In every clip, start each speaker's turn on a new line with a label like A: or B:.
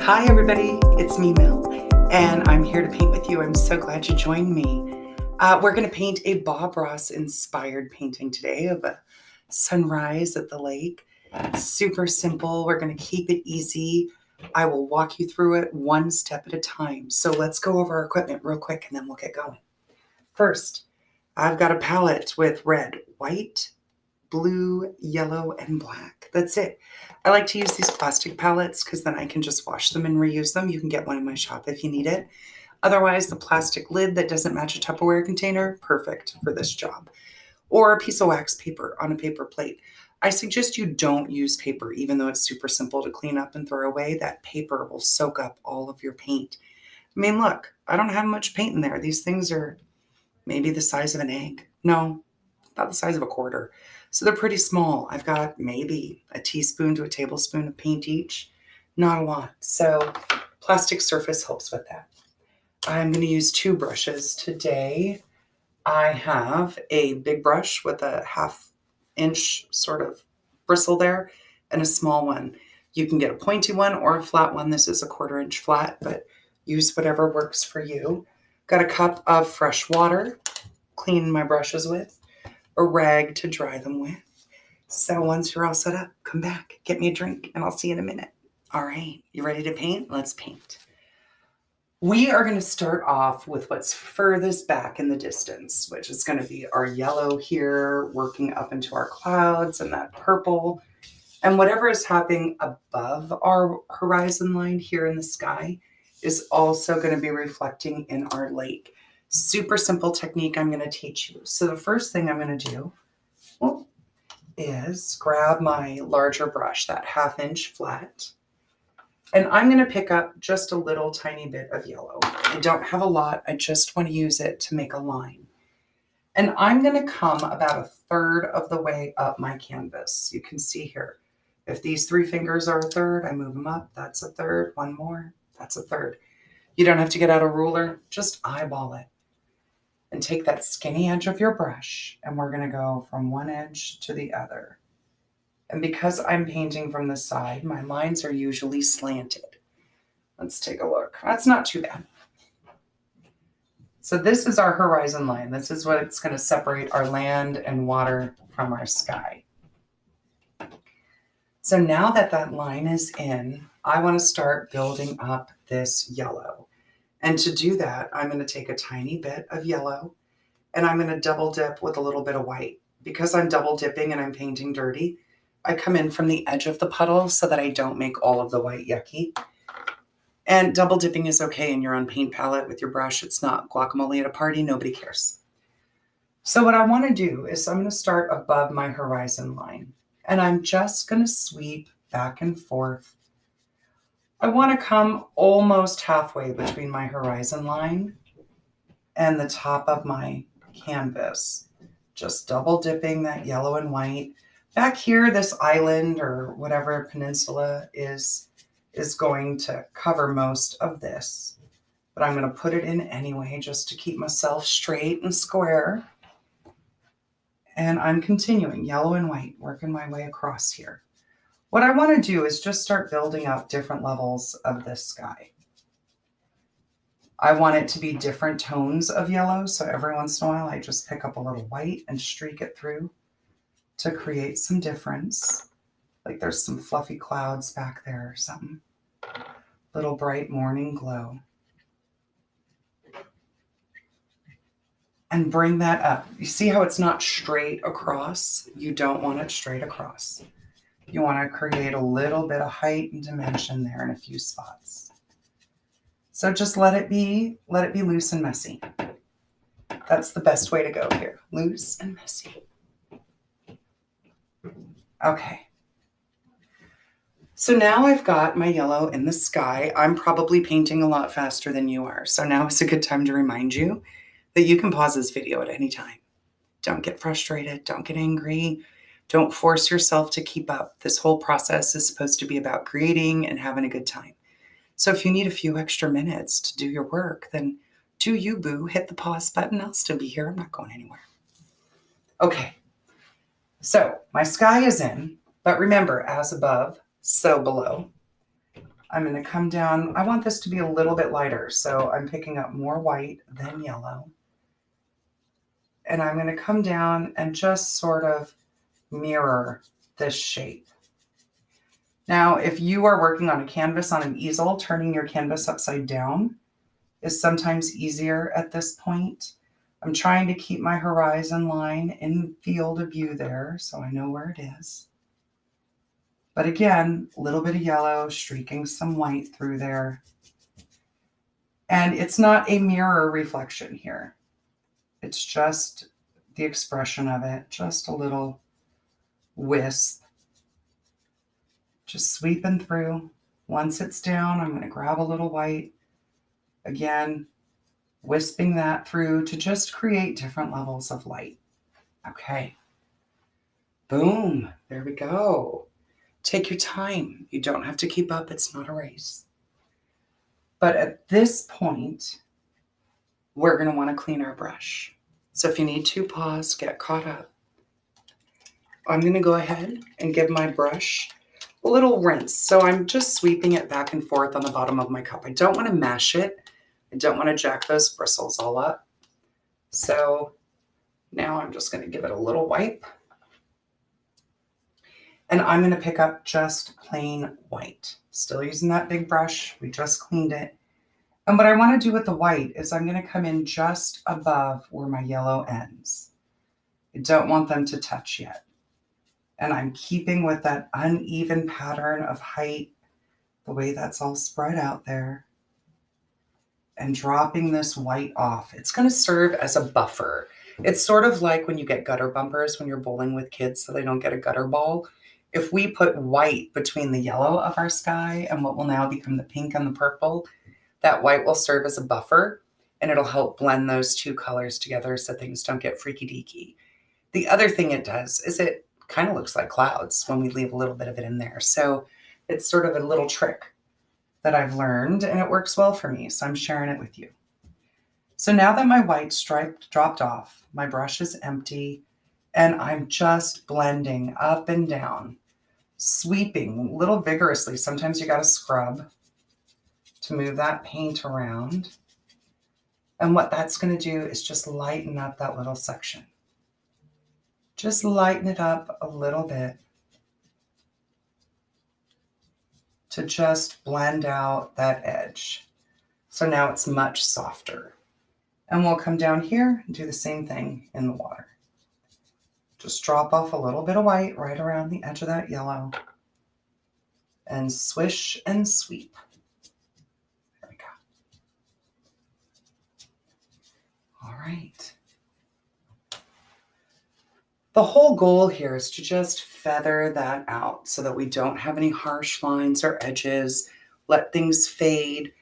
A: Hi everybody, it's me Mel, and I'm here to paint with you. I'm so glad you joined me. We're going to paint a Bob Ross inspired painting today of a sunrise at the lake. Super simple. We're going to keep it easy. I will walk you through it one step at a time. So let's go over our equipment real quick and then we'll get going. First, I've got a palette with red, white, blue, yellow, and black. That's it. I like to use these plastic palettes because then I can just wash them and reuse them. You can get one in my shop if you need it. Otherwise, the plastic lid that doesn't match a Tupperware container, perfect for this job. Or a piece of wax paper on a paper plate. I suggest you don't use paper, even though it's super simple to clean up and throw away. That paper will soak up all of your paint. I mean, look, I don't have much paint in there. These things are maybe the size of an egg. No, about the size of a quarter. So they're pretty small. I've got maybe a teaspoon to a tablespoon of paint each. Not a lot. So plastic surface helps with that. I'm going to use two brushes today. I have a big brush with a 1/2 inch sort of bristle there and a small one. You can get a pointy one or a flat one. This is a 1/4 inch flat, but use whatever works for you. Got a cup of fresh water, clean my brushes with, a rag to dry them with. So once you're all set up, come back, get me a drink, and I'll see you in a minute. All right, you ready to paint? Let's paint. We are going to start off with what's furthest back in the distance, which is going to be our yellow here, working up into our clouds and that purple. And whatever is happening above our horizon line here in the sky is also going to be reflecting in our lake. Super simple technique I'm going to teach you. So the first thing I'm going to do is grab my larger brush, that 1/2 inch flat, and I'm going to pick up just a little tiny bit of yellow. I don't have a lot. I just want to use it to make a line. And I'm going to come about 1/3 of the way up my canvas. You can see here, if these 3 fingers are 1/3, I move them up. That's 1/3. One more. That's 1/3. You don't have to get out a ruler. Just eyeball it. And take that skinny edge of your brush, and we're going to go from one edge to the other. And because I'm painting from the side, my lines are usually slanted. Let's take a look. That's not too bad. So this is our horizon line. This is what's going to separate our land and water from our sky. So now that that line is in, I want to start building up this yellow. And to do that, I'm going to take a tiny bit of yellow and I'm going to double dip with a little bit of white. Because I'm double dipping and I'm painting dirty, I come in from the edge of the puddle so that I don't make all of the white yucky. And double dipping is okay in your own paint palette with your brush. It's not guacamole at a party. Nobody cares. So what I want to do is I'm going to start above my horizon line. And I'm just going to sweep back and forth. I want to come almost halfway between my horizon line and the top of my canvas. Just double dipping that yellow and white. Back here, this island or whatever peninsula is going to cover most of this. But I'm going to put it in anyway just to keep myself straight and square. And I'm continuing yellow and white, working my way across here. What I want to do is just start building up different levels of this sky. I want it to be different tones of yellow. So every once in a while, I just pick up a little white and streak it through to create some difference. Like there's some fluffy clouds back there or something. Little bright morning glow. And bring that up. You see how it's not straight across? You don't want it straight across. You want to create a little bit of height and dimension there in a few spots. So just let it be loose and messy. That's the best way to go here. Loose and messy. Okay. So now I've got my yellow in the sky. I'm probably painting a lot faster than you are. So now is a good time to remind you that you can pause this video at any time. Don't get frustrated. Don't get angry. Don't force yourself to keep up. This whole process is supposed to be about creating and having a good time. So if you need a few extra minutes to do your work, then do you, boo. Hit the pause button. I'll still be here. I'm not going anywhere. Okay. So my sky is in, but remember, as above, so below. I'm going to come down. I want this to be a little bit lighter, so I'm picking up more white than yellow. And I'm going to come down and just sort of mirror this shape. Now, if you are working on a canvas on an easel, turning your canvas upside down is sometimes easier at this point. I'm trying to keep my horizon line in field of view there so I know where it is. But again, a little bit of yellow, streaking some white through there. And it's not a mirror reflection here. It's just the expression of it, just a little wisp. Just sweeping through. Once it's down, I'm going to grab a little white. Again, wisping that through to just create different levels of light. Okay. Boom. There we go. Take your time. You don't have to keep up. It's not a race. But at this point, we're going to want to clean our brush. So if you need to, pause, get caught up. I'm going to go ahead and give my brush a little rinse. So I'm just sweeping it back and forth on the bottom of my cup. I don't want to mash it. I don't want to jack those bristles all up. So now I'm just going to give it a little wipe. And I'm going to pick up just plain white. Still using that big brush. We just cleaned it. And what I want to do with the white is I'm going to come in just above where my yellow ends. I don't want them to touch yet. And I'm keeping with that uneven pattern of height, the way that's all spread out there. And dropping this white off. It's going to serve as a buffer. It's sort of like when you get gutter bumpers when you're bowling with kids so they don't get a gutter ball. If we put white between the yellow of our sky and what will now become the pink and the purple, that white will serve as a buffer and it'll help blend those two colors together so things don't get freaky deaky. The other thing it does is it kind of looks like clouds when we leave a little bit of it in there. So it's sort of a little trick that I've learned and it works well for me. So I'm sharing it with you. So now that my white stripe dropped off, my brush is empty and I'm just blending up and down, sweeping a little vigorously. Sometimes you got to scrub to move that paint around. And what that's going to do is just lighten up that little section. Just lighten it up a little bit to just blend out that edge. So now it's much softer. And we'll come down here and do the same thing in the water. Just drop off a little bit of white right around the edge of that yellow and swish and sweep. There we go. All right. The whole goal here is to just feather that out so that we don't have any harsh lines or edges, let things fade.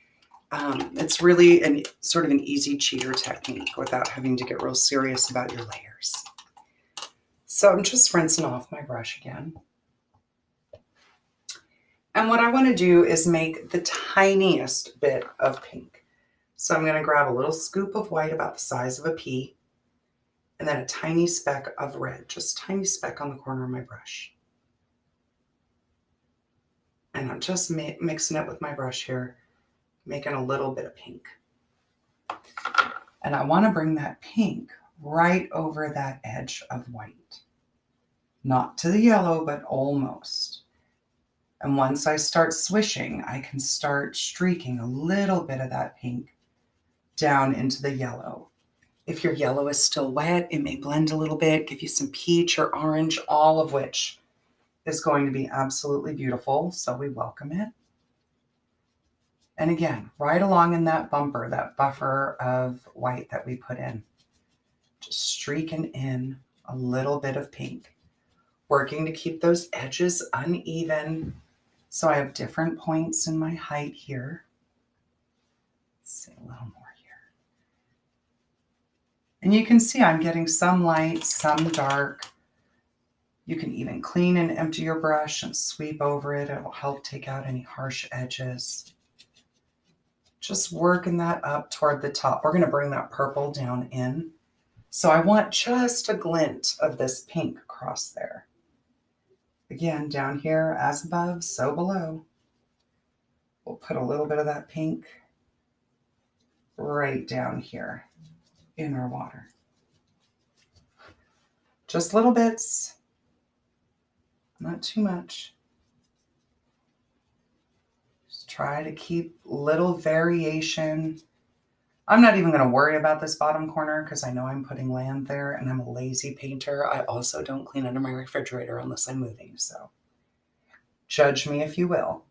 A: It's really sort of an easy cheater technique without having to get real serious about your layers. So I'm just rinsing off my brush again. And what I want to do is make the tiniest bit of pink. So I'm going to grab a little scoop of white about the size of a pea, and then a tiny speck of red, just a tiny speck on the corner of my brush. And I'm just mixing it with my brush here, making a little bit of pink. And I want to bring that pink right over that edge of white. Not to the yellow, but almost. And once I start swishing, I can start streaking a little bit of that pink down into the yellow. If your yellow is still wet, it may blend a little bit, give you some peach or orange, all of which is going to be absolutely beautiful. So we welcome it. And again, right along in that bumper, that buffer of white that we put in, just streaking in a little bit of pink, working to keep those edges uneven. So I have different points in my height here. Let's see a little more here. And you can see I'm getting some light, some dark. You can even clean and empty your brush and sweep over it. It will help take out any harsh edges. Just working that up toward the top. We're going to bring that purple down in. So I want just a glint of this pink across there. Again, down here, as above, so below. We'll put a little bit of that pink right down here in our water. Just little bits, not too much. Just try to keep little variation. I'm not even going to worry about this bottom corner because I know I'm putting land there and I'm a lazy painter. I also don't clean under my refrigerator unless I'm moving, so judge me if you will.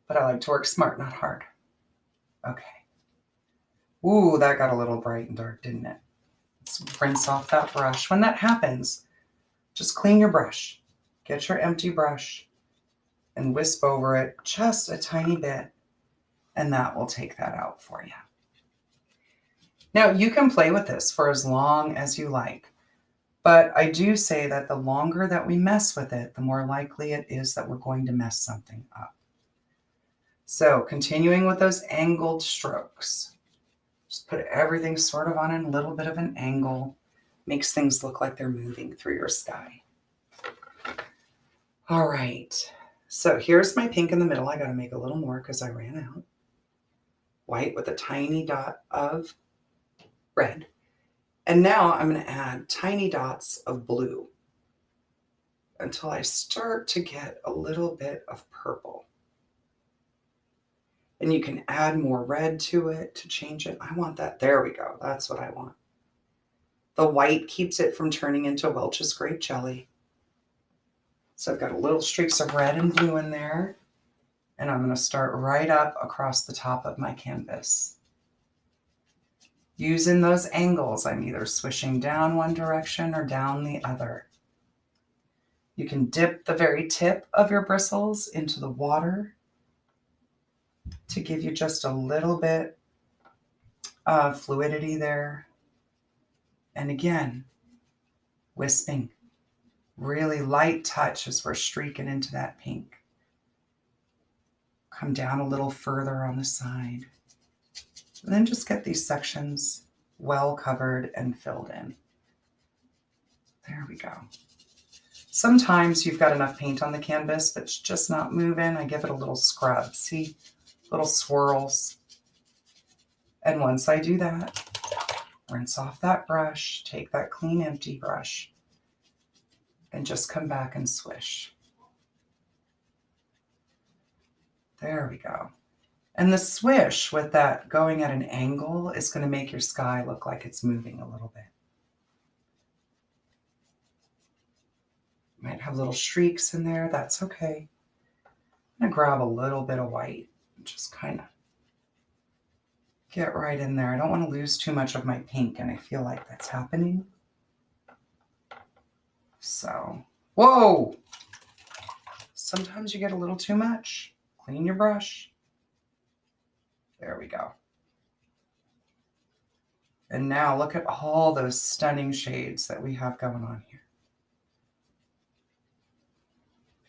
A: But I like to work smart, not hard. Okay. Ooh, that got a little bright and dark, didn't it? Let's rinse off that brush. When that happens, just clean your brush. Get your empty brush and wisp over it just a tiny bit, and that will take that out for you. Now, you can play with this for as long as you like, but I do say that the longer that we mess with it, the more likely it is that we're going to mess something up. So continuing with those angled strokes, just put everything sort of on a little bit of an angle, makes things look like they're moving through your sky. All right, so here's my pink in the middle. I got to make a little more because I ran out. White with a tiny dot of red. And now I'm going to add tiny dots of blue until I start to get a little bit of purple. And you can add more red to it to change it. I want that. There we go. That's what I want. The white keeps it from turning into Welch's grape jelly. So I've got a little streaks of red and blue in there. And I'm going to start right up across the top of my canvas. Using those angles, I'm either swishing down one direction or down the other. You can dip the very tip of your bristles into the water to give you just a little bit of fluidity there. And again, wisping. Really light touch as we're streaking into that pink. Come down a little further on the side. And then just get these sections well covered and filled in. There we go. Sometimes you've got enough paint on the canvas, but it's just not moving. I give it a little scrub. See? Little swirls. And once I do that, rinse off that brush, take that clean, empty brush, and just come back and swish. There we go. And the swish with that going at an angle is going to make your sky look like it's moving a little bit. Might have little streaks in there. That's okay. I'm going to grab a little bit of white and just kind of get right in there. I don't want to lose too much of my pink, and I feel like that's happening. So, whoa! Sometimes you get a little too much. Clean your brush. There we go. And now look at all those stunning shades that we have going on here.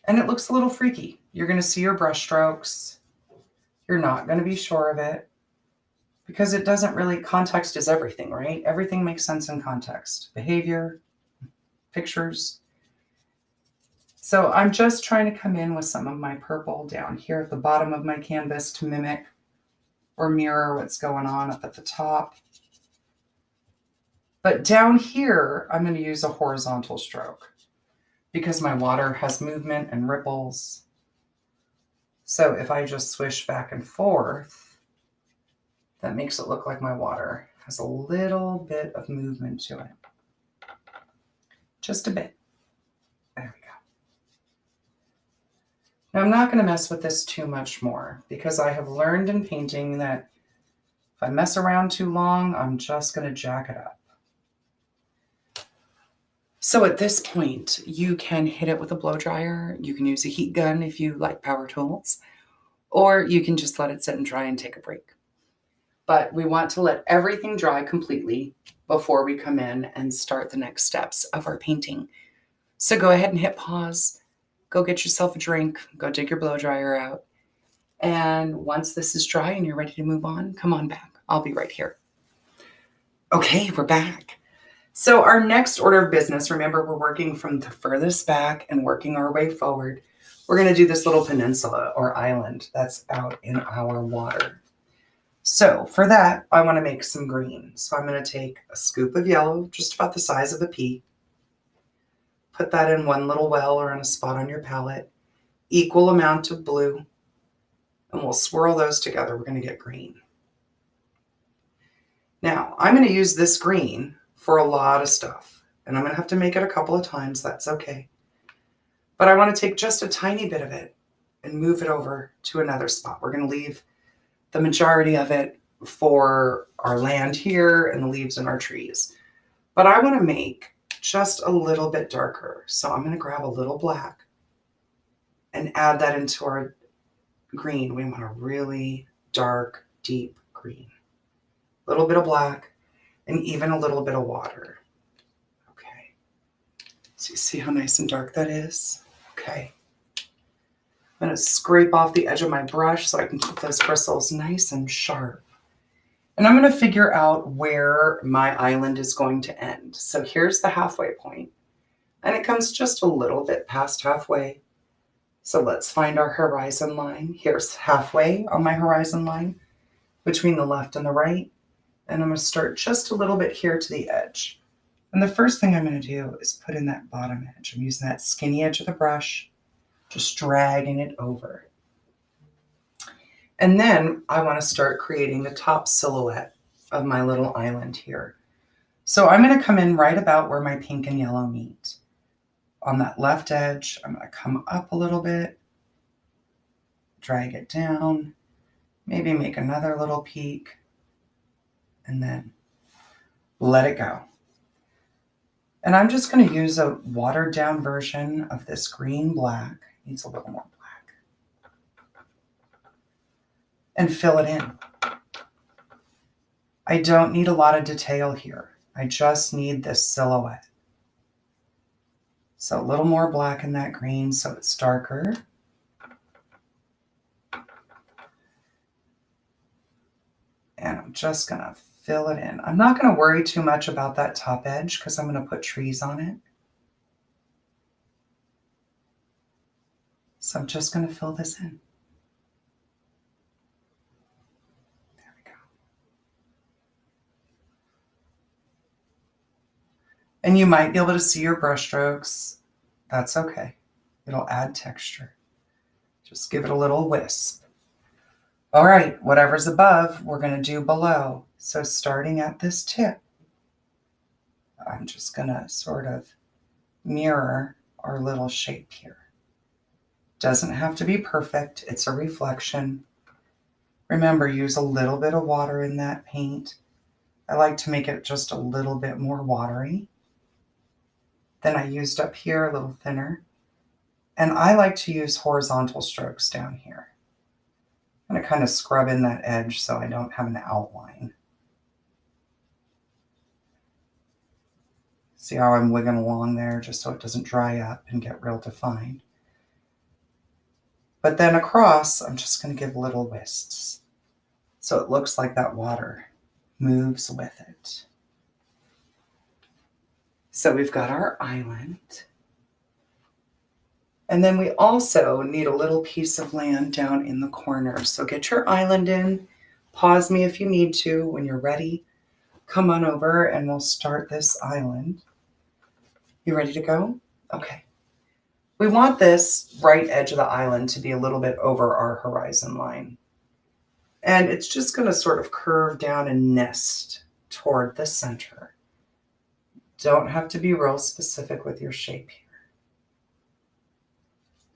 A: And it looks a little freaky. You're going to see your brush strokes. You're not going to be sure of it because it doesn't really, context is everything, right? Everything makes sense in context. Behavior, pictures. So I'm just trying to come in with some of my purple down here at the bottom of my canvas to mimic or mirror what's going on up at the top. But down here, I'm going to use a horizontal stroke because my water has movement and ripples. So if I just swish back and forth, that makes it look like my water has a little bit of movement to it. Just a bit. There we go. Now I'm not going to mess with this too much more because I have learned in painting that if I mess around too long, I'm just going to jack it up. So at this point, you can hit it with a blow dryer. You can use a heat gun if you like power tools, or you can just let it sit and dry and take a break. But we want to let everything dry completely before we come in and start the next steps of our painting. So go ahead and hit pause. Go get yourself a drink. Go dig your blow dryer out. And once this is dry and you're ready to move on, come on back. I'll be right here. Okay, we're back. So our next order of business, remember we're working from the furthest back and working our way forward. we're going to do this little peninsula or island that's out in our water. So for that, I want to make some green. So I'm going to take a scoop of yellow, just about the size of a pea. Put that in one little well or in a spot on your palette. Equal amount of blue. And we'll swirl those together. We're going to get green. Now, I'm going to use this green for a lot of stuff. And I'm going to have to make it a couple of times. That's okay. But I want to take just a tiny bit of it and move it over to another spot. We're going to leave the majority of it for our land here and the leaves in our trees. But I want to make just a little bit darker. So I'm going to grab a little black and add that into our green. We want a really dark, deep green. A little bit of black and even a little bit of water. Okay. So you see how nice and dark that is? Okay. I'm going to scrape off the edge of my brush so I can keep those bristles nice and sharp. And I'm going to figure out where my island is going to end. So here's the halfway point, and it comes just a little bit past halfway. So let's find our horizon line. Here's halfway on my horizon line between the left and the right. And I'm going to start just a little bit here to the edge. And the first thing I'm going to do is put in that bottom edge. I'm using that skinny edge of the brush, just dragging it over. And then I want to start creating the top silhouette of my little island here. So I'm going to come in right about where my pink and yellow meet. On that left edge, I'm going to come up a little bit, drag it down, maybe make another little peak, and then let it go. And I'm just going to use a watered down version of this green black. Needs a little more black. And fill it in. I don't need a lot of detail here. I just need this silhouette. So a little more black in that green so it's darker. And I'm just going to fill it in. I'm not going to worry too much about that top edge because I'm going to put trees on it. So I'm just going to fill this in. There we go. And you might be able to see your brush strokes. That's okay. It'll add texture. Just give it a little wisp. All right, whatever's above, we're going to do below. So starting at this tip, I'm just going to sort of mirror our little shape here. Doesn't have to be perfect. It's a reflection. Remember, use a little bit of water in that paint. I like to make it just a little bit more watery. Then I used up here a little thinner. And I like to use horizontal strokes down here. I'm going to kind of scrub in that edge so I don't have an outline. See how I'm wigging along there just so it doesn't dry up and get real defined. But then across, I'm just going to give little wisps. So it looks like that water moves with it. So we've got our island. And then we also need a little piece of land down in the corner. So get your island in. Pause me if you need to. When you're ready, come on over and we'll start this island. You ready to go? Okay. We want this right edge of the island to be a little bit over our horizon line. And it's just going to sort of curve down and nest toward the center. Don't have to be real specific with your shape here.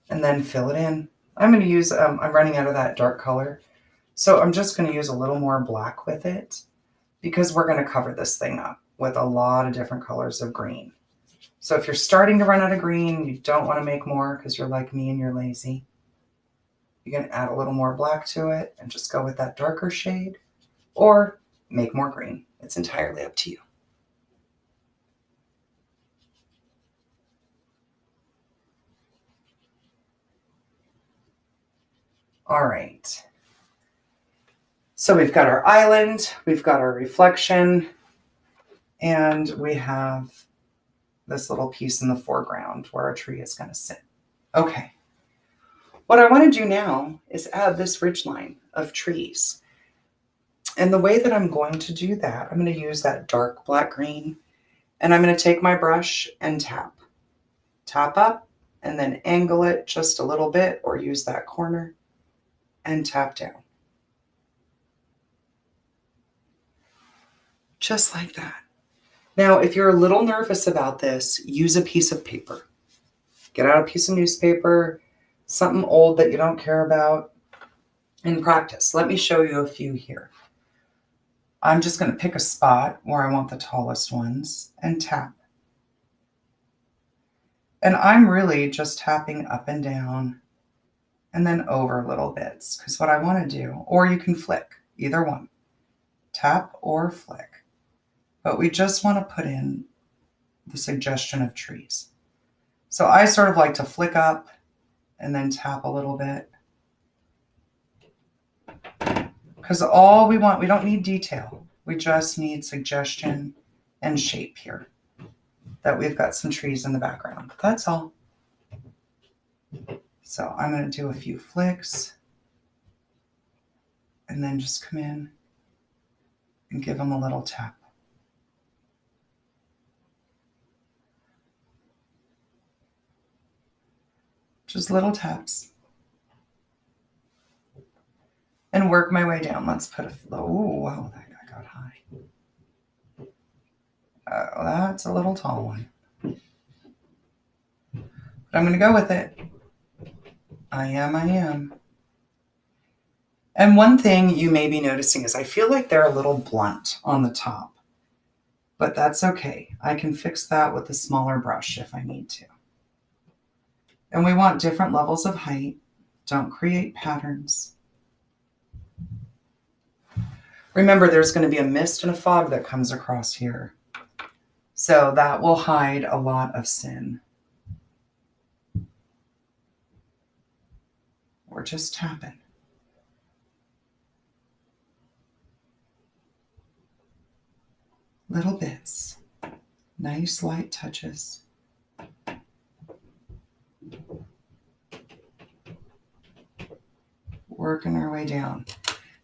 A: And then fill it in. I'm going to use, I'm running out of that dark color. So I'm just going to use a little more black with it because we're going to cover this thing up with a lot of different colors of green. So if you're starting to run out of green, you don't want to make more because you're like me and you're lazy. You can add a little more black to it and just go with that darker shade or make more green. It's entirely up to you. All right. So we've got our island, we've got our reflection, and we have this little piece in the foreground where our tree is going to sit. Okay. What I want to do now is add this ridge line of trees. And the way that I'm going to do that, I'm going to use that dark black green, and I'm going to take my brush and tap up, and then angle it just a little bit, or use that corner and tap down. Just like that. Now, if you're a little nervous about this, use a piece of paper. Get out a piece of newspaper, something old that you don't care about, and practice. Let me show you a few here. I'm just going to pick a spot where I want the tallest ones and tap. And I'm really just tapping up and down and then over little bits, because what I want to do, or you can flick, either one, tap or flick. But we just want to put in the suggestion of trees. So I sort of like to flick up and then tap a little bit. Because all we want, we don't need detail. We just need suggestion and shape here. That we've got some trees in the background. That's all. So I'm going to do a few flicks. And then just come in and give them a little tap. Just little taps. And work my way down. Let's put oh, wow, that guy got high. Oh, that's a little tall one. But I'm going to go with it. I am. And one thing you may be noticing is I feel like they're a little blunt on the top. But that's okay. I can fix that with a smaller brush if I need to. And we want different levels of height. Don't create patterns. Remember, there's going to be a mist and a fog that comes across here. So that will hide a lot of sin. We're just tapping. Little bits. Nice light touches. Working our way down.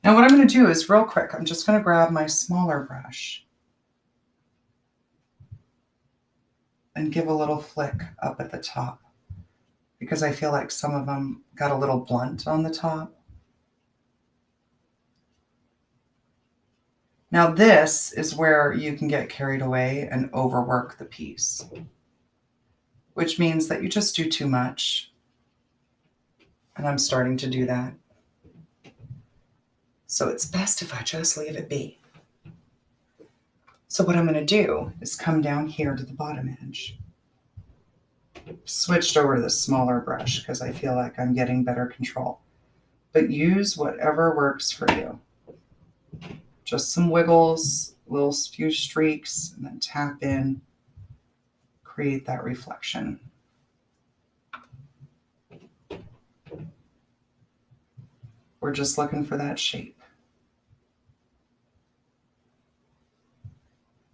A: Now what I'm going to do is real quick, I'm just going to grab my smaller brush and give a little flick up at the top, because I feel like some of them got a little blunt on the top. Now this is where you can get carried away and overwork the piece, which means that you just do too much. And I'm starting to do that. So it's best if I just leave it be. So what I'm going to do is come down here to the bottom edge. Switched over to the smaller brush because I feel like I'm getting better control. But use whatever works for you. Just some wiggles, little few streaks, and then tap in. Create that reflection. We're just looking for that shape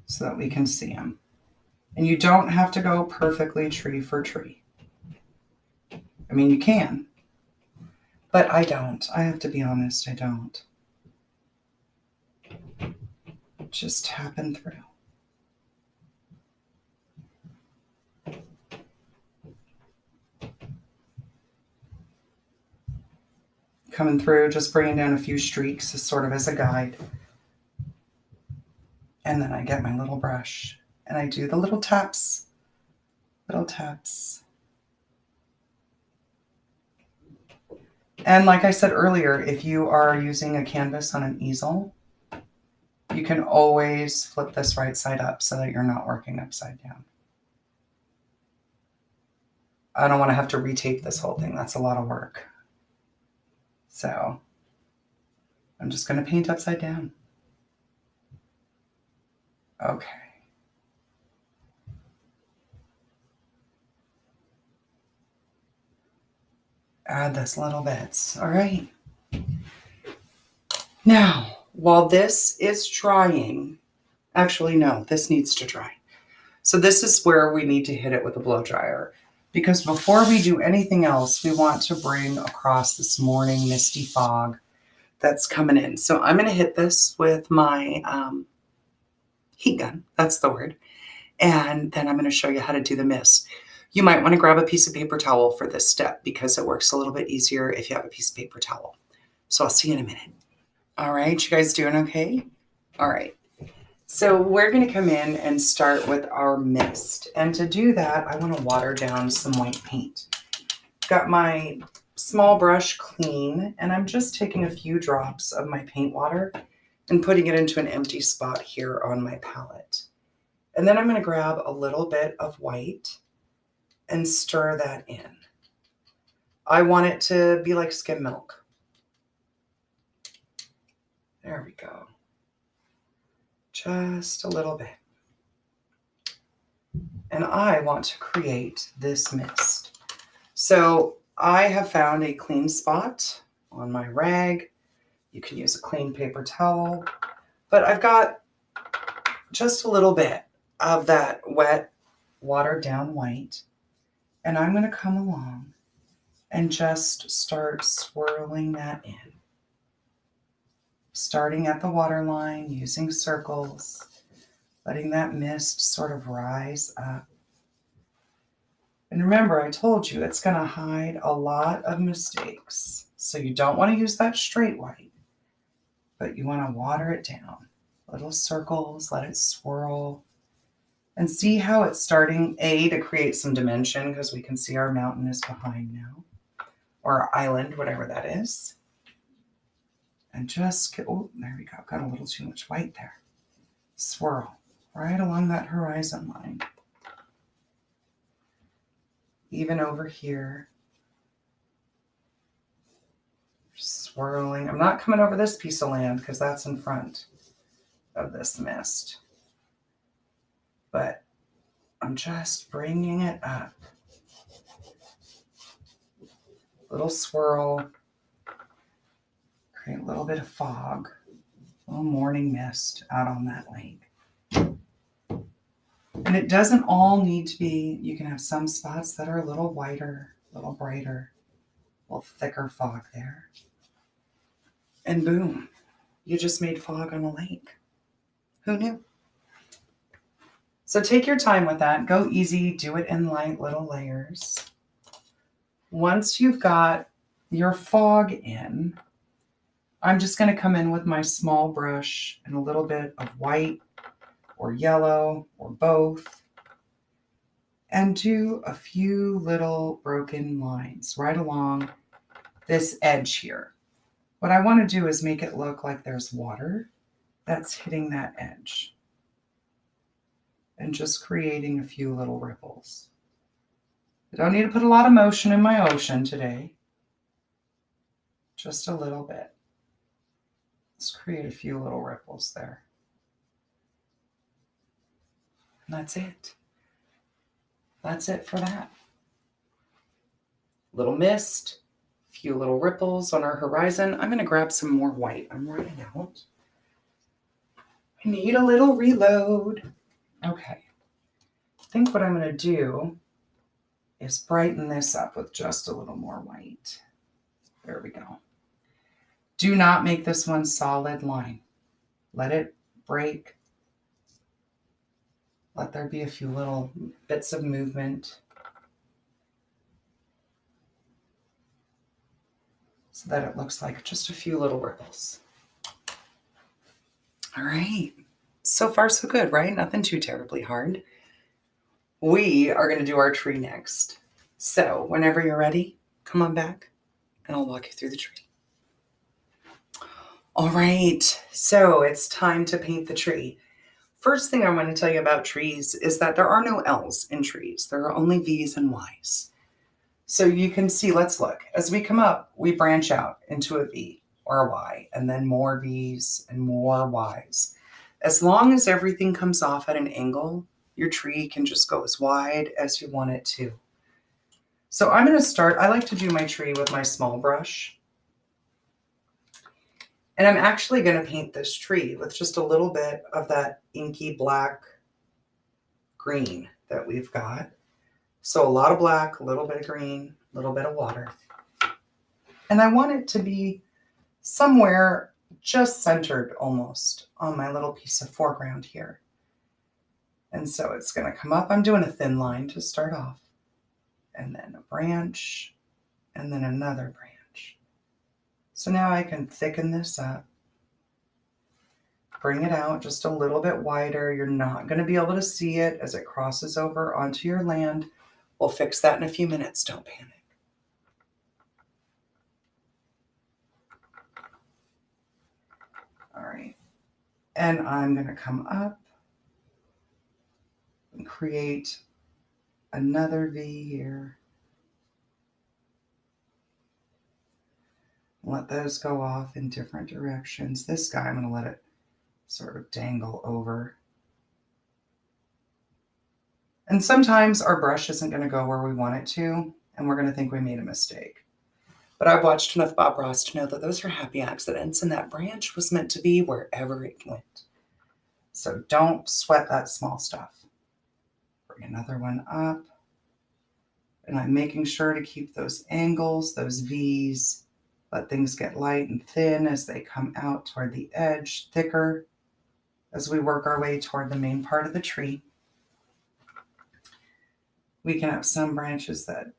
A: so that we can see them. And you don't have to go perfectly tree for tree. I mean, you can, but I don't. I have to be honest, I don't. Just tapping through. Coming through, just bringing down a few streaks as sort of as a guide. And then I get my little brush and I do the little taps. Little taps. And like I said earlier, if you are using a canvas on an easel, you can always flip this right side up so that you're not working upside down. I don't want to have to retape this whole thing. That's a lot of work. So I'm just going to paint upside down. Okay. Add those little bits. All right. Now, while this is drying, actually, no, this needs to dry. So this is where we need to hit it with a blow dryer. because before we do anything else, we want to bring across this morning misty fog that's coming in. So I'm going to hit this with my heat gun. That's the word. And then I'm going to show you how to do the mist. You might want to grab a piece of paper towel for this step because it works a little bit easier if you have a piece of paper towel. So I'll see you in a minute. All right, you guys doing okay? All right. So we're going to come in and start with our mist. And to do that, I want to water down some white paint. Got my small brush clean, and I'm just taking a few drops of my paint water and putting it into an empty spot here on my palette. And then I'm going to grab a little bit of white and stir that in. I want it to be like skim milk. There we go. Just a little bit. And I want to create this mist. So I have found a clean spot on my rag. You can use a clean paper towel, but I've got just a little bit of that wet, watered down white. And I'm going to come along and just start swirling that in. Starting at the water line, using circles, letting that mist sort of rise up. And remember, I told you it's going to hide a lot of mistakes. So you don't want to use that straight white, but you want to water it down. Little circles, let it swirl. And see how it's starting, to create some dimension, because we can see our mountain is behind now. Or our island, whatever that is. And just, oh, there we go. Got a little too much white there. Swirl right along that horizon line. Even over here. Swirling. I'm not coming over this piece of land because that's in front of this mist. But I'm just bringing it up. Little swirl. Create a little bit of fog. A little morning mist out on that lake. And it doesn't all need to be, you can have some spots that are a little whiter, a little brighter, a little thicker fog there. And boom, you just made fog on a lake. Who knew? So take your time with that. Go easy. Do it in light little layers. Once you've got your fog in, I'm just going to come in with my small brush and a little bit of white or yellow or both and do a few little broken lines right along this edge here. What I want to do is make it look like there's water that's hitting that edge and just creating a few little ripples. I don't need to put a lot of motion in my ocean today. Just a little bit. Let's create a few little ripples there. And that's it. That's it for that. Little mist, a few little ripples on our horizon. I'm going to grab some more white. I'm running out. I need a little reload. Okay. I think what I'm going to do is brighten this up with just a little more white. There we go. Do not make this one solid line. Let it break. Let there be a few little bits of movement so that it looks like just a few little ripples. All right. So far, so good, right? Nothing too terribly hard. We are going to do our tree next. So whenever you're ready, come on back and I'll walk you through the tree. All right, so it's time to paint the tree. First thing I want to tell you about trees is that there are no L's in trees. There are only V's and Y's. So you can see, let's look. As we come up, we branch out into a V or a Y, and then more V's and more Y's. As long as everything comes off at an angle, your tree can just go as wide as you want it to. So I'm going to start, I like to do my tree with my small brush. And I'm actually going to paint this tree with just a little bit of that inky black green that we've got. So a lot of black, a little bit of green, a little bit of water. And I want it to be somewhere just centered almost on my little piece of foreground here. And so it's going to come up. I'm doing a thin line to start off, and then a branch, and then another branch. So now I can thicken this up, bring it out just a little bit wider. You're not going to be able to see it as it crosses over onto your land. We'll fix that in a few minutes. Don't panic. All right. And I'm going to come up and create another V here. Let those go off in different directions. This guy, I'm going to let it sort of dangle over. And sometimes our brush isn't going to go where we want it to, and we're going to think we made a mistake. But I've watched enough Bob Ross to know that those are happy accidents, and that branch was meant to be wherever it went. So don't sweat that small stuff. Bring another one up. And I'm making sure to keep those angles, those V's. Let things get light and thin as they come out toward the edge, thicker as we work our way toward the main part of the tree. We can have some branches that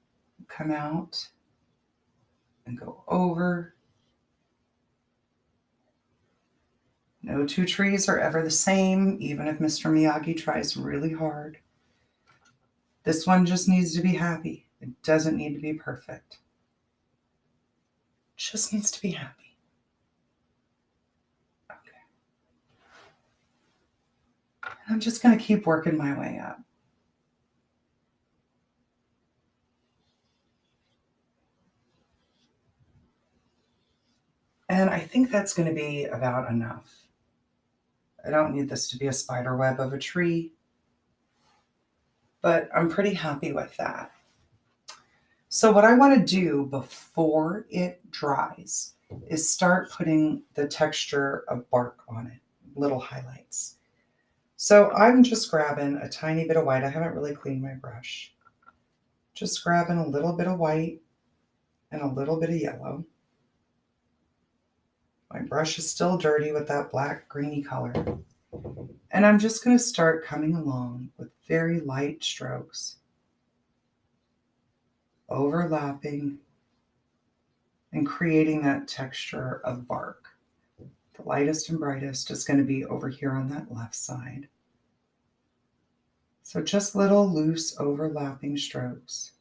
A: come out and go over. No two trees are ever the same, even if Mr. Miyagi tries really hard. This one just needs to be happy. It doesn't need to be perfect. It just needs to be happy. Okay. And I'm just going to keep working my way up. And I think that's going to be about enough. I don't need this to be a spider web of a tree, but I'm pretty happy with that. So what I want to do before it dries is start putting the texture of bark on it, little highlights. So I'm just grabbing a tiny bit of white. I haven't really cleaned my brush. Just grabbing a little bit of white and a little bit of yellow. My brush is still dirty with that black greeny color. And I'm just going to start coming along with very light strokes, overlapping and creating that texture of bark. The lightest and brightest is going to be over here on that left side. So just little loose overlapping strokes.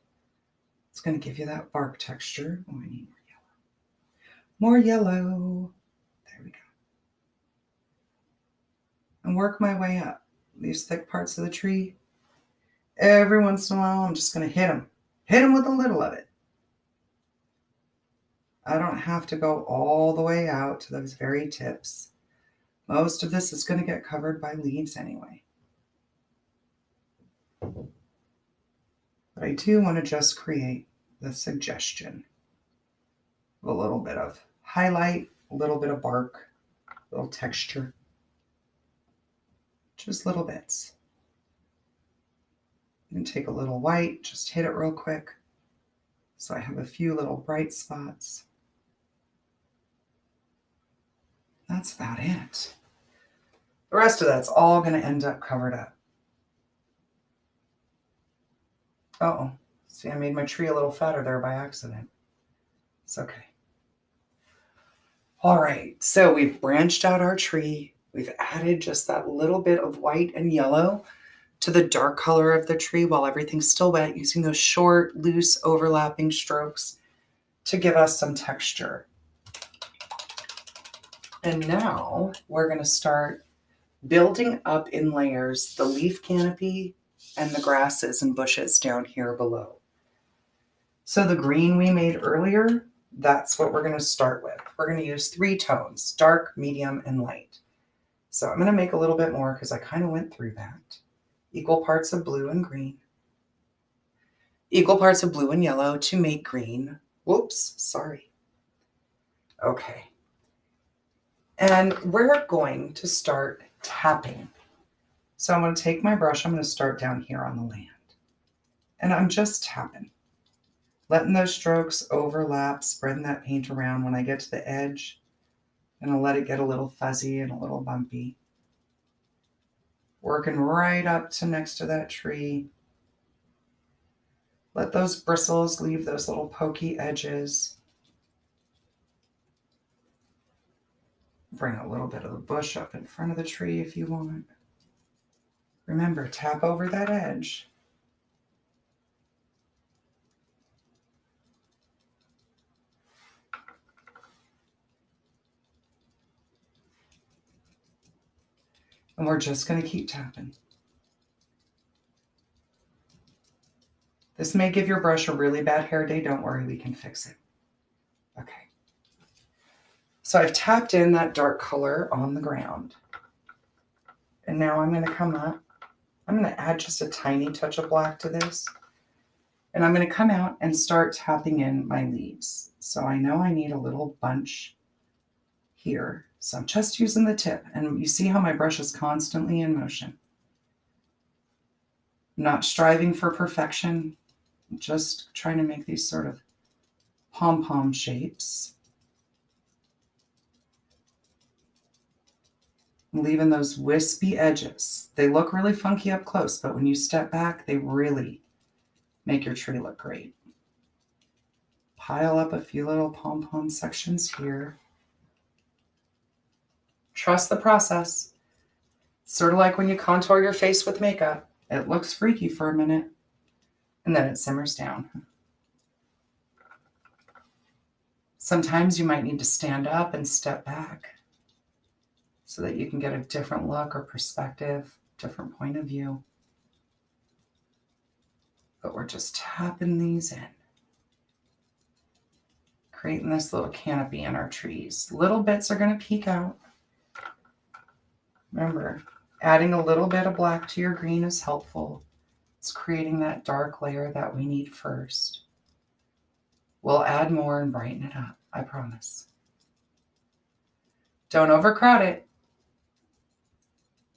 A: It's going to give you that bark texture. Oh, I need more yellow. More yellow. There we go. And work my way up these thick parts of the tree. Every once in a while, I'm just going to hit them. Hit them with a little of it. I don't have to go all the way out to those very tips. Most of this is going to get covered by leaves anyway. But I do want to just create the suggestion of a little bit of highlight, a little bit of bark, a little texture. Just little bits. And take a little white, just hit it real quick. So I have a few little bright spots. That's about it. The rest of that's all going to end up covered up. Uh-oh. See, I made my tree a little fatter there by accident. It's okay. All right, so we've branched out our tree. We've added just that little bit of white and yellow to the dark color of the tree while everything's still wet, using those short, loose, overlapping strokes to give us some texture. And now we're going to start building up in layers the leaf canopy and the grasses and bushes down here below. So the green we made earlier, that's what we're going to start with. We're going to use 3 tones, dark, medium, and light. So I'm going to make a little bit more because I kind of went through that. Equal parts of blue and green. Equal parts of blue and yellow to make green. Whoops, sorry. Okay. And we're going to start tapping. So I'm going to take my brush. I'm going to start down here on the land. And I'm just tapping, letting those strokes overlap, spreading that paint around. When I get to the edge, I'm going to let it get a little fuzzy and a little bumpy. Working right up to next to that tree. Let those bristles leave those little pokey edges. Bring a little bit of the bush up in front of the tree if you want. Remember, tap over that edge. And we're just going to keep tapping. This may give your brush a really bad hair day. Don't worry, we can fix it. Okay. So I've tapped in that dark color on the ground. And now I'm going to come up. I'm going to add just a tiny touch of black to this. And I'm going to come out and start tapping in my leaves. So I know I need a little bunch here. So I'm just using the tip. And you see how my brush is constantly in motion. I'm not striving for perfection. I'm just trying to make these sort of pom-pom shapes. Leaving those wispy edges. They look really funky up close, but when you step back, they really make your tree look great. Pile up a few little pom-pom sections here. Trust the process. Sort of like when you contour your face with makeup. It looks freaky for a minute, and then it simmers down. Sometimes you might need to stand up and step back so that you can get a different look or perspective, different point of view. But we're just tapping these in, creating this little canopy in our trees. Little bits are going to peek out. Remember, adding a little bit of black to your green is helpful. It's creating that dark layer that we need first. We'll add more and brighten it up, I promise. Don't overcrowd it.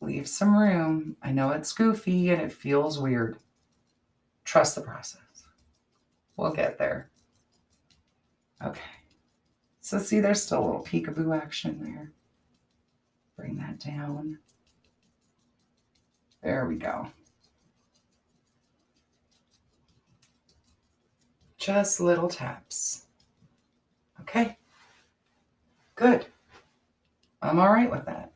A: Leave some room. I know it's goofy and it feels weird. Trust the process. We'll get there. Okay. So see, there's still a little peekaboo action there. Bring that down. There we go. Just little taps. Okay. Good. I'm all right with that.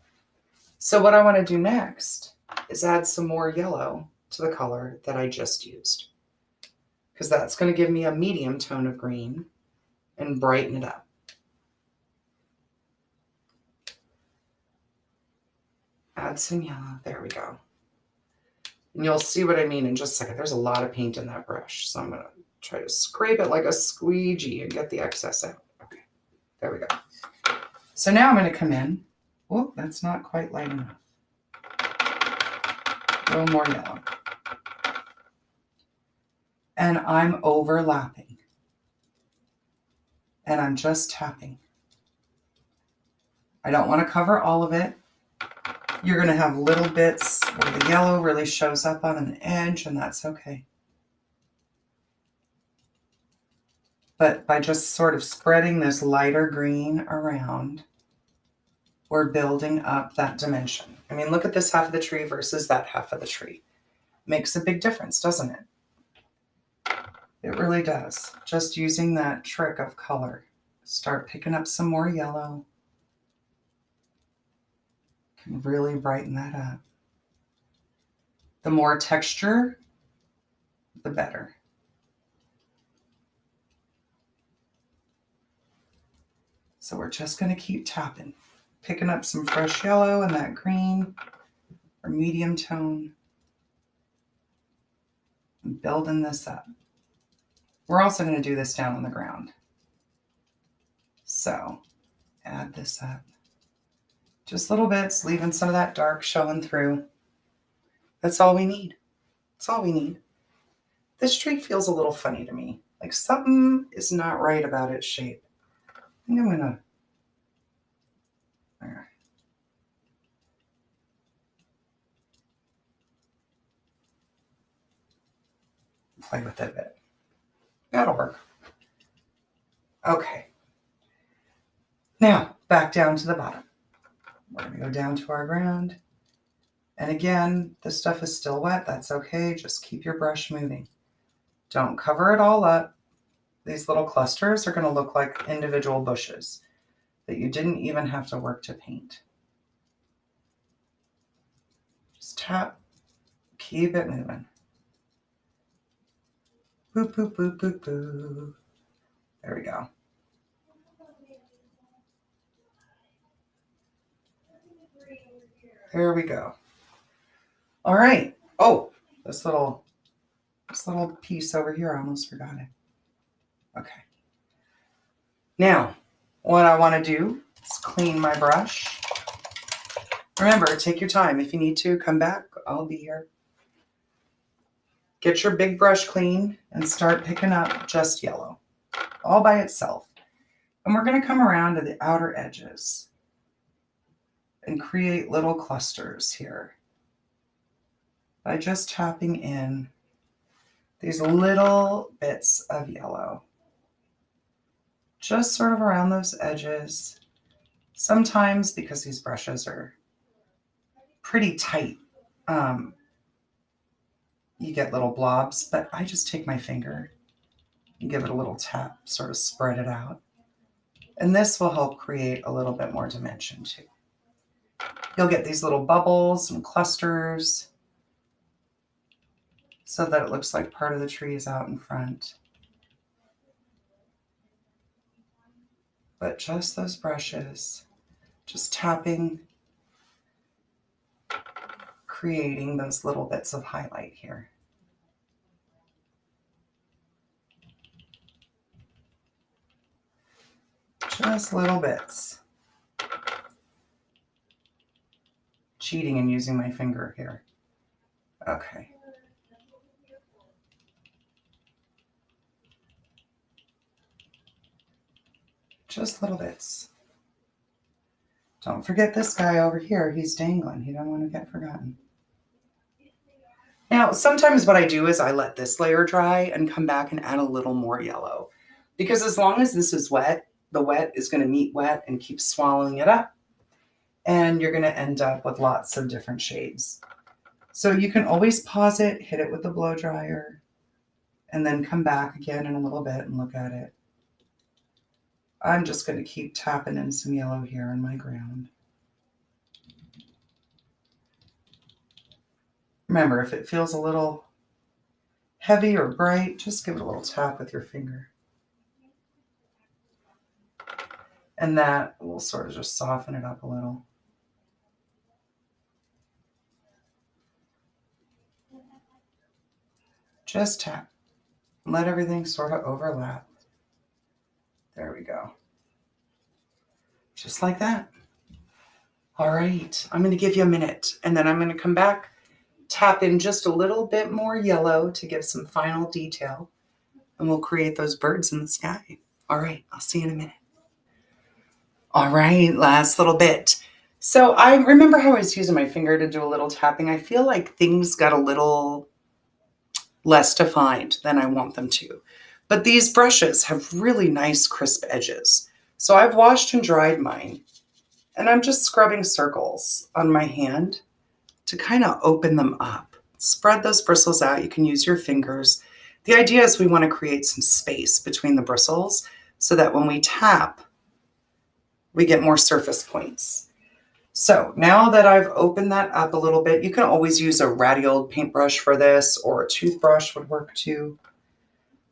A: So what I want to do next is add some more yellow to the color that I just used, because that's going to give me a medium tone of green and brighten it up. Add some yellow. There we go. And you'll see what I mean in just a second. There's a lot of paint in that brush, so I'm going to try to scrape it like a squeegee and get the excess out. Okay, there we go. So now I'm going to come in. Oh, that's not quite light enough. A little more yellow. And I'm overlapping. And I'm just tapping. I don't want to cover all of it. You're going to have little bits where the yellow really shows up on an edge, and that's okay. But by just sort of spreading this lighter green around, we're building up that dimension. I mean, look at this half of the tree versus that half of the tree. Makes a big difference, doesn't it? It really does. Just using that trick of color. Start picking up some more yellow. Can really brighten that up. The more texture, the better. So we're just going to keep tapping. Picking up some fresh yellow and that green or medium tone. And building this up. We're also going to do this down on the ground. So add this up. Just little bits, leaving some of that dark showing through. That's all we need. That's all we need. This tree feels a little funny to me. Like something is not right about its shape. I think I'm going to... There. play with it a bit. That'll work. Okay. Now, back down to the bottom. We're going to go down to our ground. And again, this stuff is still wet. That's okay. Just keep your brush moving. Don't cover it all up. These little clusters are going to look like individual bushes that you didn't even have to work to paint. Just tap, keep it moving. Boop, boop, boop, boop, boop. There we go. There we go. All right. Oh, this little piece over here, I almost forgot it. Okay. Now, what I want to do is clean my brush. Remember, take your time. If you need to, come back. I'll be here. Get your big brush clean and start picking up just yellow, all by itself. And we're going to come around to the outer edges and create little clusters here by just tapping in these little bits of yellow, just sort of around those edges. Sometimes, because these brushes are pretty tight, you get little blobs, but I just take my finger and give it a little tap, sort of spread it out. And this will help create a little bit more dimension too. You'll get these little bubbles and clusters so that it looks like part of the tree is out in front. But just those brushes, just tapping, creating those little bits of highlight here. Just little bits. Cheating and using my finger here. Okay. Just little bits. Don't forget this guy over here. He's dangling. He don't want to get forgotten. Now, sometimes what I do is I let this layer dry and come back and add a little more yellow. Because as long as this is wet, the wet is going to meet wet and keep swallowing it up. And you're going to end up with lots of different shades. So you can always pause it, hit it with the blow dryer, and then come back again in a little bit and look at it. I'm just going to keep tapping in some yellow here on my ground. Remember, if it feels a little heavy or bright, just give it a little tap with your finger. And that will sort of just soften it up a little. Just tap. Let everything sort of overlap. There we go. Just like that. All right, I'm going to give you a minute, and then I'm going to come back, tap in just a little bit more yellow to give some final detail, and we'll create those birds in the sky. All right, I'll see you in a minute. All right, last little bit. So I remember how I was using my finger to do a little tapping. I feel like things got a little less defined than I want them to. But these brushes have really nice crisp edges. So I've washed and dried mine, and I'm just scrubbing circles on my hand to kind of open them up. Spread those bristles out. You can use your fingers. The idea is we want to create some space between the bristles so that when we tap, we get more surface points. So now that I've opened that up a little bit, you can always use a ratty old paintbrush for this, or a toothbrush would work too.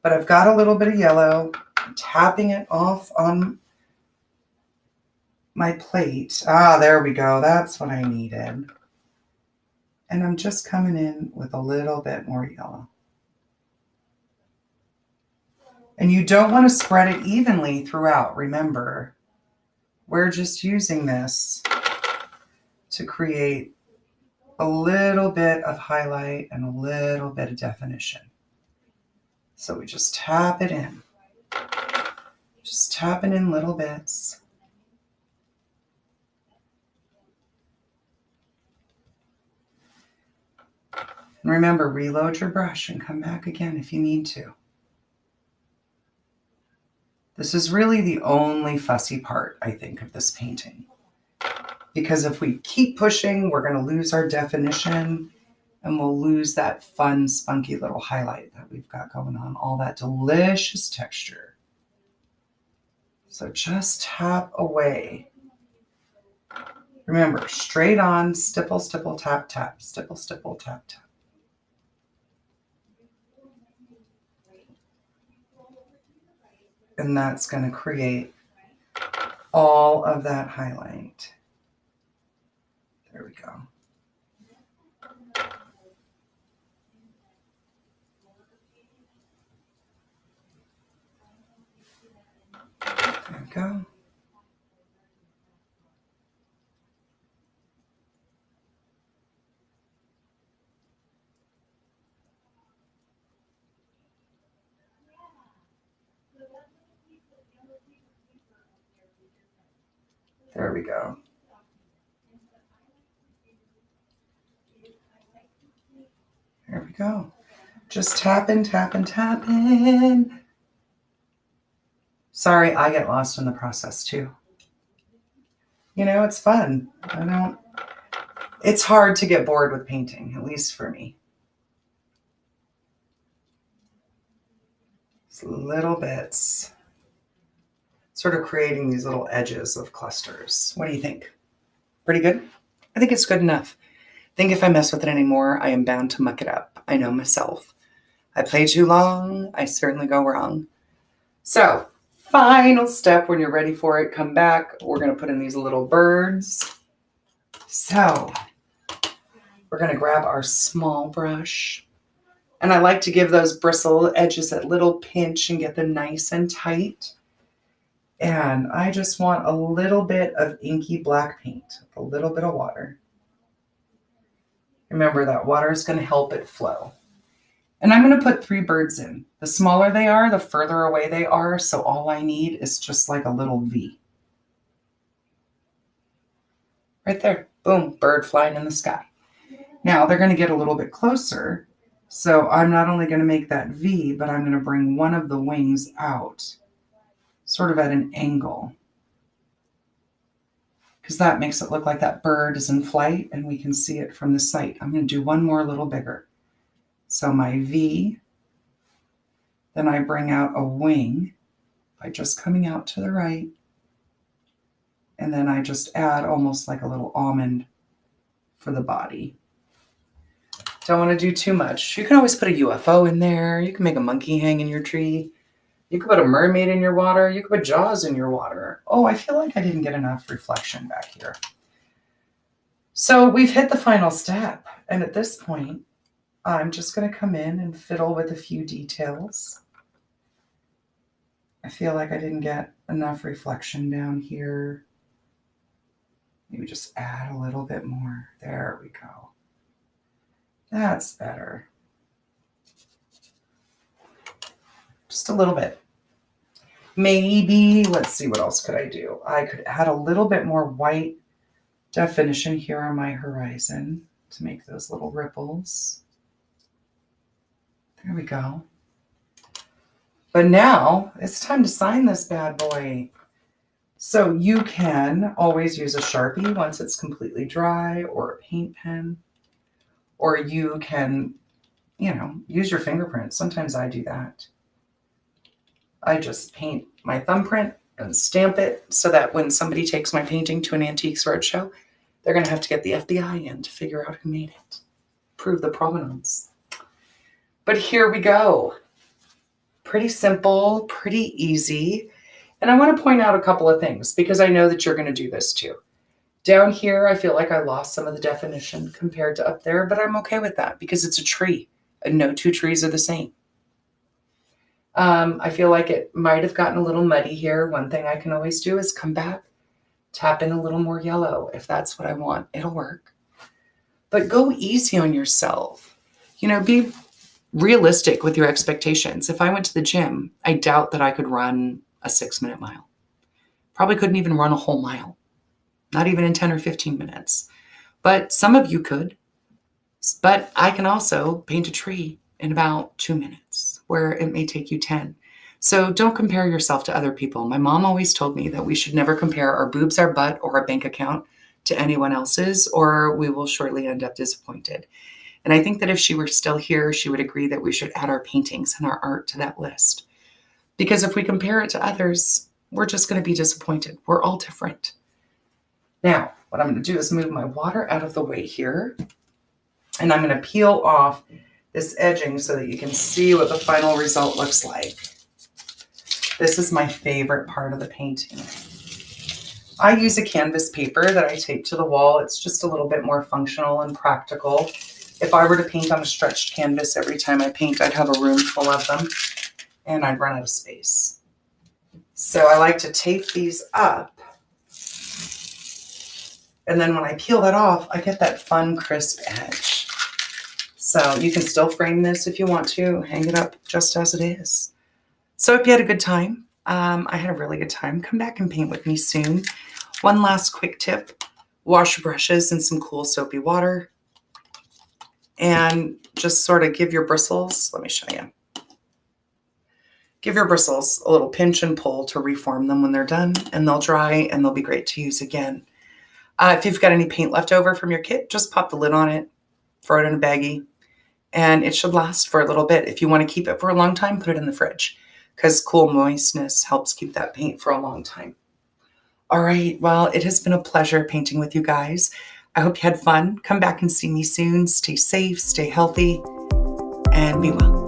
A: But I've got a little bit of yellow, I'm tapping it off on my plate. Ah, there we go. That's what I needed. And I'm just coming in with a little bit more yellow. And you don't want to spread it evenly throughout. Remember, we're just using this to create a little bit of highlight and a little bit of definition. So we just tap it in. Just tapping in little bits. And remember, reload your brush and come back again if you need to. This is really the only fussy part, I think, of this painting. Because if we keep pushing, we're going to lose our definition and we'll lose that fun, spunky little highlight that we've got going on, all that delicious texture. So just tap away. Remember, straight on, stipple, stipple, tap, tap, stipple, stipple, tap, tap. And that's going to create all of that highlight. There we go. There we go. There we go. There we go. Just tapping, tapping, tapping. Sorry, I get lost in the process too. You know, it's fun. It's hard to get bored with painting, at least for me. It's little bits. Sort of creating these little edges of clusters. What do you think? Pretty good? I think it's good enough. I think if I mess with it anymore, I am bound to muck it up. I know myself. I play too long, I certainly go wrong. So, final step when you're ready for it, come back. We're going to put in these little birds. So, we're going to grab our small brush. And I like to give those bristle edges a little pinch and get them nice and tight. And I just want a little bit of inky black paint, a little bit of water. Remember that water is going to help it flow. And I'm going to put 3 birds in. The smaller they are, the further away they are. So all I need is just like a little V. Right there. Boom, bird flying in the sky. Now they're going to get a little bit closer. So I'm not only going to make that V, but I'm going to bring one of the wings out, sort of at an angle. Because that makes it look like that bird is in flight and we can see it from the sight. I'm going to do one more little bigger. So my V, then I bring out a wing by just coming out to the right. And then I just add almost like a little almond for the body. Don't want to do too much. You can always put a UFO in there. You can make a monkey hang in your tree. You could put a mermaid in your water. You could put Jaws in your water. Oh, I feel like I didn't get enough reflection back here. So we've hit the final step. And at this point, I'm just going to come in and fiddle with a few details. I feel like I didn't get enough reflection down here. Maybe just add a little bit more. There we go. That's better. Just a little bit. Maybe, let's see, what else could I do? I could add a little bit more white definition here on my horizon to make those little ripples. There we go. But now it's time to sign this bad boy. So you can always use a Sharpie once it's completely dry, or a paint pen, or you can, use your fingerprint. Sometimes I do that. I just paint my thumbprint and stamp it so that when somebody takes my painting to an antiques roadshow, they're going to have to get the FBI in to figure out who made it, prove the provenance. But here we go. Pretty simple, pretty easy. And I want to point out a couple of things because I know that you're going to do this too. Down here, I feel like I lost some of the definition compared to up there, but I'm okay with that because it's a tree and no 2 trees are the same. I feel like it might have gotten a little muddy here. One thing I can always do is come back, tap in a little more yellow. If that's what I want, it'll work. But go easy on yourself. Be realistic with your expectations. If I went to the gym, I doubt that I could run a 6-minute mile. Probably couldn't even run a whole mile. Not even in 10 or 15 minutes. But some of you could. But I can also paint a tree in about 2 minutes, where it may take you 10. So don't compare yourself to other people. My mom always told me that we should never compare our boobs, our butt, or our bank account to anyone else's, or we will shortly end up disappointed. And I think that if she were still here, she would agree that we should add our paintings and our art to that list. Because if we compare it to others, we're just going to be disappointed. We're all different. Now, what I'm going to do is move my water out of the way here. And I'm going to peel off this edging so that you can see what the final result looks like. This is my favorite part of the painting. I use a canvas paper that I tape to the wall. It's just a little bit more functional and practical. If I were to paint on a stretched canvas every time I paint, I'd have a room full of them and I'd run out of space. So I like to tape these up. And then when I peel that off, I get that fun, crisp edge. So you can still frame this if you want to, hang it up just as it is. So I hope you had a good time. I had a really good time. Come back and paint with me soon. One last quick tip, wash your brushes in some cool soapy water and just sort of give your bristles, let me show you. Give your bristles a little pinch and pull to reform them when they're done, and they'll dry and they'll be great to use again. If you've got any paint left over from your kit, just pop the lid on it, throw it in a baggie, and it should last for a little bit. If you want to keep it for a long time, put it in the fridge because cool moistness helps keep that paint for a long time. All right, well, it has been a pleasure painting with you guys. I hope you had fun. Come back and see me soon. Stay safe, stay healthy, and be well.